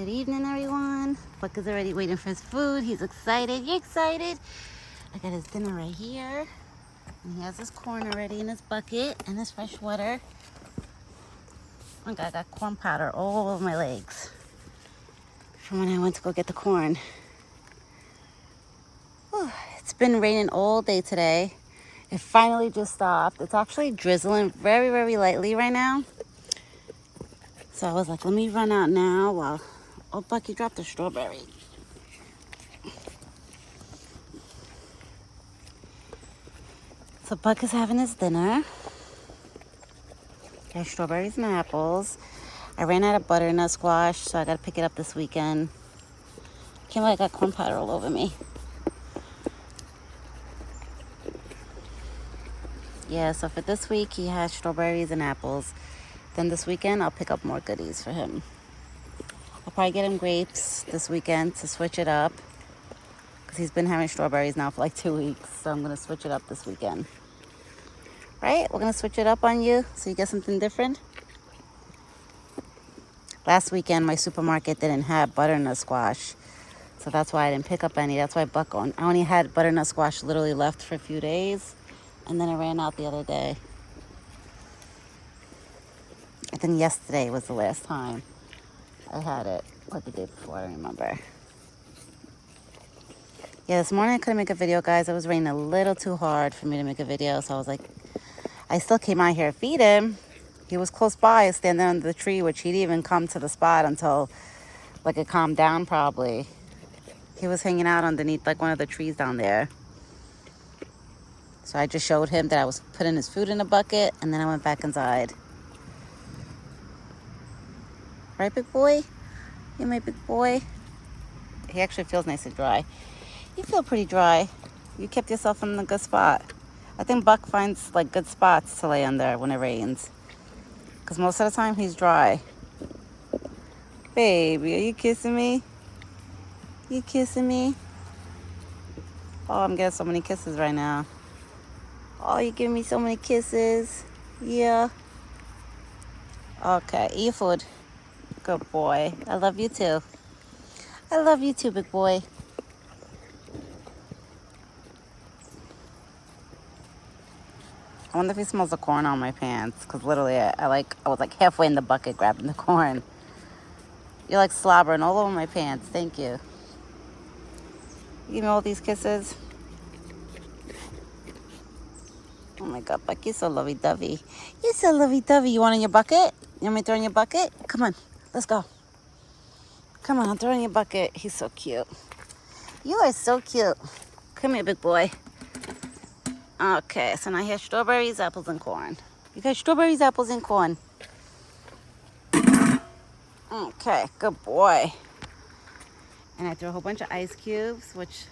Good evening, everyone. Buck is already waiting for his food. He's excited. You excited? I got his dinner right here. And he has his corn already in his bucket and his fresh water. I got corn powder all over my legs from when I went to go get the corn. Whew. It's been raining all day today. It finally just stopped. It's actually drizzling very, very lightly right now. So I was like, let me run out now while... Oh, Bucky dropped a strawberry. So Buck is having his dinner. Got strawberries and apples. I ran out of butternut squash, so I gotta pick it up this weekend. Can't believe I got corn powder all over me. Yeah, so for this week, he has strawberries and apples. Then this weekend, I'll pick up more goodies for him. I'll probably get him grapes this weekend to switch it up. Because he's been having strawberries now for like 2 weeks. So I'm going to switch it up this weekend. Right? We're going to switch it up on you so you get something different. Last weekend, my supermarket didn't have butternut squash. So that's why I didn't pick up any. That's why I only had butternut squash literally left for a few days. And then it ran out the other day. I think yesterday was the last time I had it. Or the day before, I don't remember. Yeah, this morning I couldn't make a video, guys. It was raining a little too hard for me to make a video. So I was like, I still came out here to feed him. He was close by, standing under the tree, which he didn't even come to the spot until like it calmed down probably. He was hanging out underneath like one of the trees down there. So I just showed him that I was putting his food in a bucket, and then I went back inside. Right, big boy? You my big boy? He actually feels nice and dry. You feel pretty dry. You kept yourself in a good spot. I think Buck finds like good spots to lay under when it rains. Because most of the time he's dry. Baby, are you kissing me? You kissing me? Oh, I'm getting so many kisses right now. Oh, you giving me so many kisses. Yeah. Okay, eat your food. Good boy. I love you too. I love you too, big boy. I wonder if he smells the corn on my pants. Because literally, I was like halfway in the bucket grabbing the corn. You're like slobbering all over my pants. Thank you. You give me all these kisses. Oh my God, Buck, you're so lovey-dovey. You're so lovey-dovey. You want in your bucket? You want me to throw in your bucket? Come on, let's go. Come on, I'll throw in your bucket. He's so cute. You are so cute. Come here, big boy. Okay, so now here's strawberries, apples, and corn. You got strawberries, apples, and corn. Okay, good boy. And I threw a whole bunch of ice cubes, which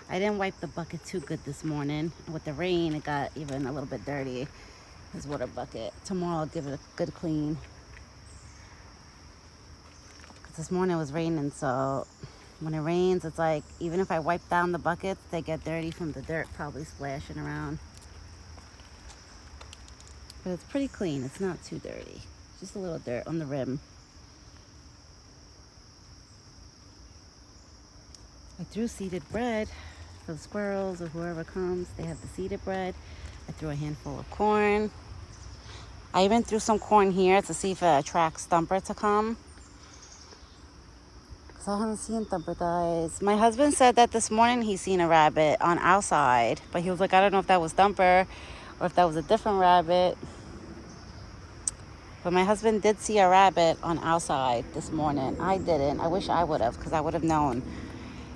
I didn't wipe the bucket too good this morning. With the rain, it got even a little bit dirty, his water bucket. Tomorrow I'll give it a good clean. Because this morning it was raining, so when it rains, it's like, even if I wipe down the buckets, they get dirty from the dirt probably splashing around. But it's pretty clean. It's not too dirty. Just a little dirt on the rim. I threw seeded bread for the squirrels or whoever comes. They have the seeded bread. I threw a handful of corn. I even threw some corn here to see if it attracts Thumper to come. Because I haven't seen Thumper, guys. My husband said that this morning he's seen a rabbit on our side. But he was like, I don't know if that was Thumper or if that was a different rabbit. But my husband did see a rabbit on our side this morning. I didn't. I wish I would have, because I would have known.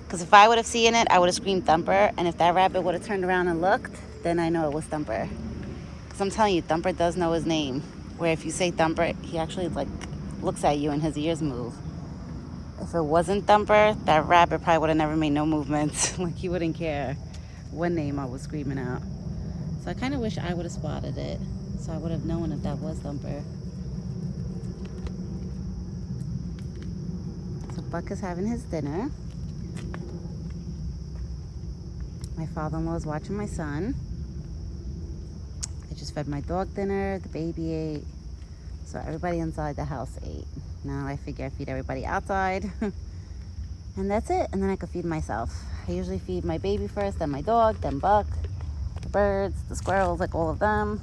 Because if I would have seen it, I would have screamed Thumper. And if that rabbit would have turned around and looked, then I know it was Thumper. Because I'm telling you, Thumper does know his name. Where if you say Thumper, he actually like looks at you and his ears move. If it wasn't Thumper, that rabbit probably would have never made no movements. Like he wouldn't care what name I was screaming out. So I kind of wish I would have spotted it. So I would have known if that was Thumper. So Buck is having his dinner. My father-in-law is watching my son. I just fed my dog dinner. The baby ate. So everybody inside the house ate. Now I figure I feed everybody outside. And that's it. And then I could feed myself. I usually feed my baby first, then my dog, then Buck, the birds, the squirrels, like all of them.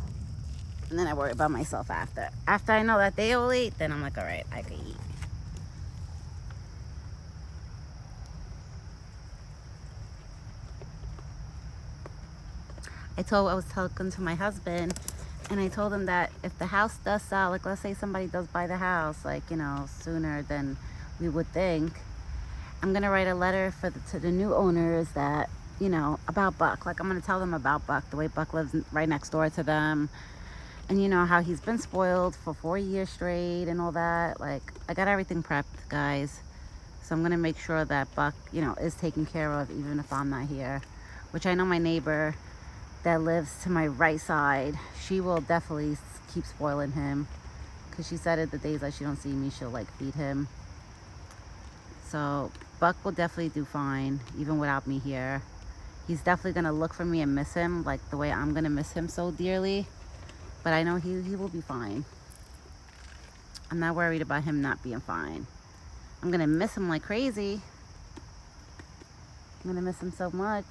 And then I worry about myself after. After I know that they all eat, then I'm like, all right, I can eat. I was talking to my husband, and I told him that if the house does sell, like let's say somebody does buy the house, like, sooner than we would think, I'm gonna write a letter to the new owners that, about Buck. Like, I'm gonna tell them about Buck, the way Buck lives right next door to them, and how he's been spoiled for 4 years straight and all that. Like, I got everything prepped, guys. So I'm gonna make sure that Buck, is taken care of even if I'm not here. Which I know my neighbor that lives to my right side, she will definitely keep spoiling him, because she said it the days that she don't see me, she'll like feed him. So Buck will definitely do fine even without me here. He's definitely gonna look for me and miss him like the way I'm gonna miss him so dearly, but I know he will be fine. I'm not worried about him not being fine. I'm gonna miss him like crazy. I'm gonna miss him so much.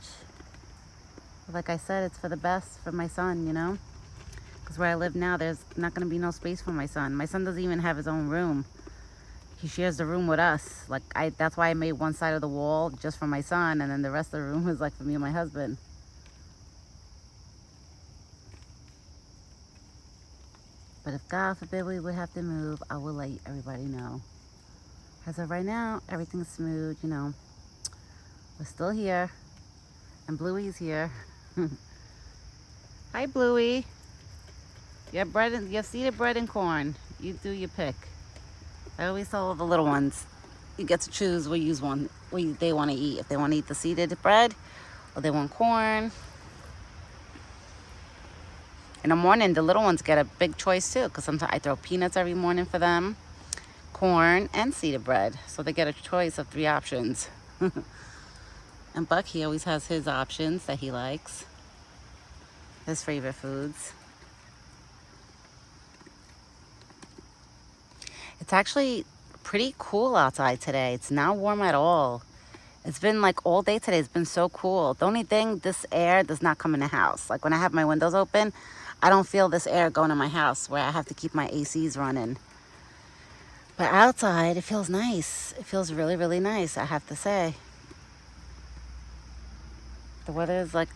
Like I said, it's for the best for my son, because where I live now, there's not going to be no space for my son. My son doesn't even have his own room. He shares the room with us. Like, that's why I made one side of the wall just for my son, and then the rest of the room is like for me and my husband. But if God forbid we would have to move, I will let everybody know. As of right now, everything's smooth, We're still here, and Bluey's here. Hi, Bluey. You have seeded bread and corn. You do your pick. I always tell all the little ones, you get to choose what they want to eat. If they want to eat the seeded bread, or they want corn. In the morning, the little ones get a big choice too, because sometimes I throw peanuts every morning for them, corn, and seeded bread. So they get a choice of 3 options. And Buck, he always has his options that he likes, his favorite foods. It's actually pretty cool outside today. It's not warm at all. It's been like all day today. It's been so cool. The only thing, this air does not come in the house. Like when I have my windows open, I don't feel this air going in my house where I have to keep my ACs running. But outside, it feels nice. It feels really, really nice, I have to say. The weather is like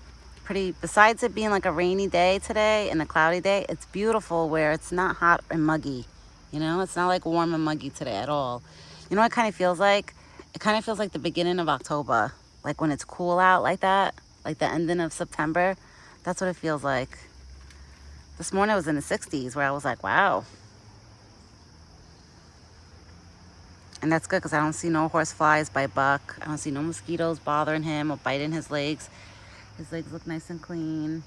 pretty, besides it being like a rainy day today and a cloudy day, it's beautiful where it's not hot and muggy. It's not like warm and muggy today at all. You know what it kind of feels like? It kind of feels like the beginning of October. Like when it's cool out like that, like the ending of September. That's what it feels like. This morning it was in the 60s where I was like, wow. And that's good because I don't see no horse flies by Buck. I don't see no mosquitoes bothering him or biting his legs. His legs look nice and clean.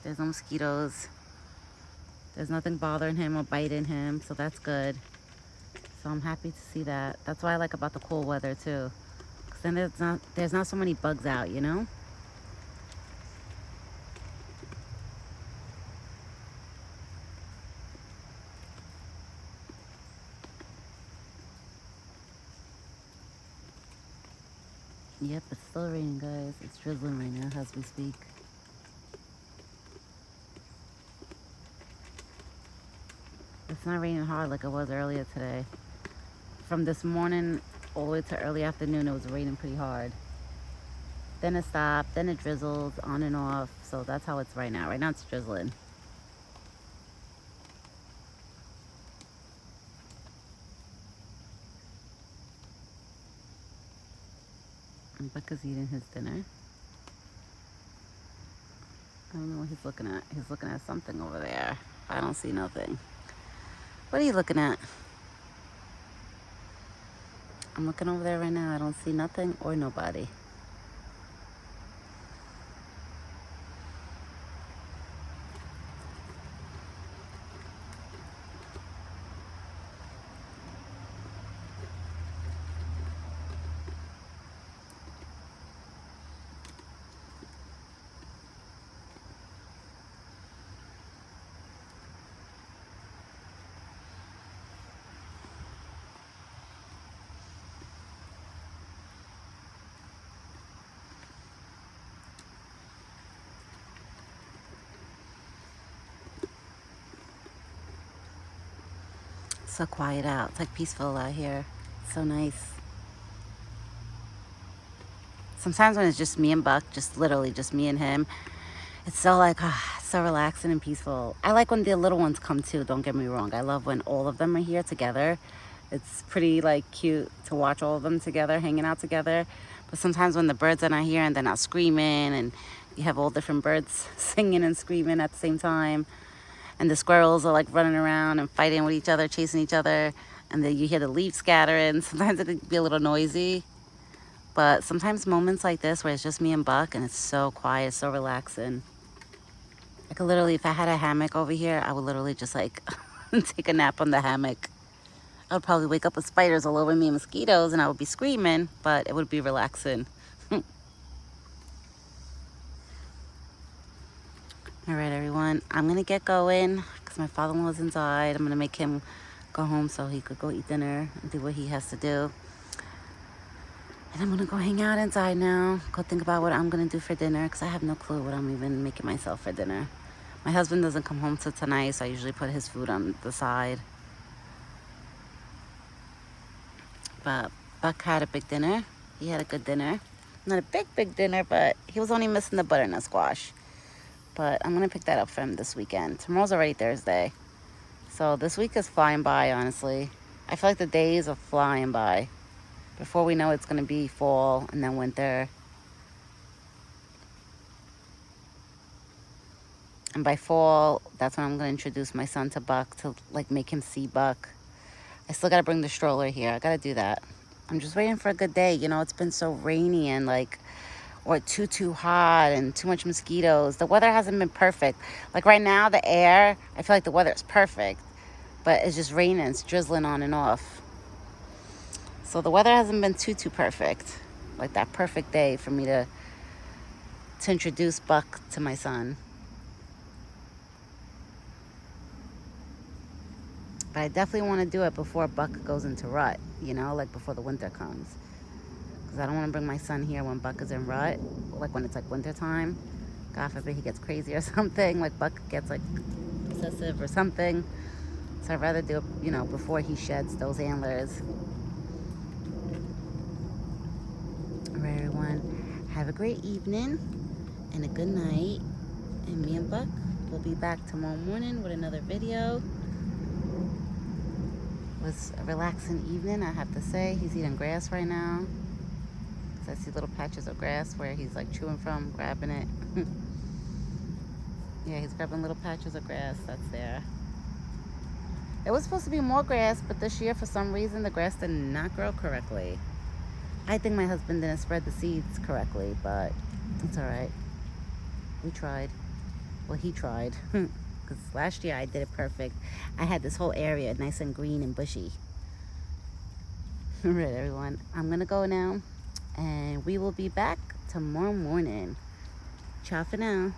There's no mosquitoes. There's nothing bothering him or biting him, so that's good. So I'm happy to see that. That's what I like about the cool weather too. Because then there's not so many bugs out, Yep, it's still raining, guys. It's drizzling right now as we speak. It's not raining hard like it was earlier today. From this morning all the way to early afternoon, it was raining pretty hard. Then it stopped, then it drizzled on and off. So that's how it's right now. Right now it's drizzling. And Buck is eating his dinner. I don't know what he's looking at. He's looking at something over there. I don't see nothing. What are you looking at? I'm looking over there right now. I don't see nothing or nobody. So quiet out. It's like peaceful out here. So nice. Sometimes when it's just me and Buck, just literally just me and him, it's so like, so relaxing and peaceful. I like when the little ones come too, don't get me wrong. I love when all of them are here together. It's pretty like cute to watch all of them together, hanging out together. But sometimes when the birds are not here and they're not screaming, and you have all different birds singing and screaming at the same time, and the squirrels are like running around and fighting with each other, chasing each other, and then you hear the leaves scattering. Sometimes it can be a little noisy. But sometimes moments like this where it's just me and Buck and it's so quiet, so relaxing. I could literally, if I had a hammock over here, I would literally just like take a nap on the hammock. I would probably wake up with spiders all over me and mosquitoes, and I would be screaming, but it would be relaxing. All right, everyone, I'm gonna get going because my father-in-law's inside. I'm gonna make him go home so he could go eat dinner and do what he has to do. And I'm gonna go hang out inside now, go think about what I'm gonna do for dinner, because I have no clue what I'm even making myself for dinner. My husband doesn't come home till tonight, so I usually put his food on the side. But Buck had a big dinner. He had a good dinner. Not a big dinner, but he was only missing the butternut squash. But I'm gonna pick that up for him this weekend. Tomorrow's already Thursday. So this week is flying by, honestly. I feel like the days are flying by. Before we know, it's gonna be fall and then winter. And by fall, that's when I'm gonna introduce my son to Buck, to like make him see Buck. I still gotta bring the stroller here. I gotta do that. I'm just waiting for a good day. You know, it's been so rainy and like, or too hot and too much mosquitoes. The weather hasn't been perfect. Like right now, the air, I feel like the weather is perfect, but it's just raining, it's drizzling on and off. So the weather hasn't been too perfect. Like that perfect day for me to introduce Buck to my son. But I definitely want to do it before Buck goes into rut, you know, like before the winter comes. Because I don't want to bring my son here when Buck is in rut, like when it's like winter time. God forbid he gets crazy or something, like Buck gets like obsessive or something. So I'd rather do it, you know, before he sheds those antlers. All right, everyone, have a great evening and a good night. And me and Buck will be back tomorrow morning with another video. It was a relaxing evening, I have to say. He's eating grass right now. So I see little patches of grass where he's like chewing from, grabbing it. Yeah, he's grabbing little patches of grass that's there. It was supposed to be more grass, but this year, for some reason, the grass did not grow correctly. I think my husband didn't spread the seeds correctly, but it's all right. We tried. Well, he tried. Because last year I did it perfect. I had this whole area nice and green and bushy. All right, everyone. I'm going to go now. And we will be back tomorrow morning. Ciao for now.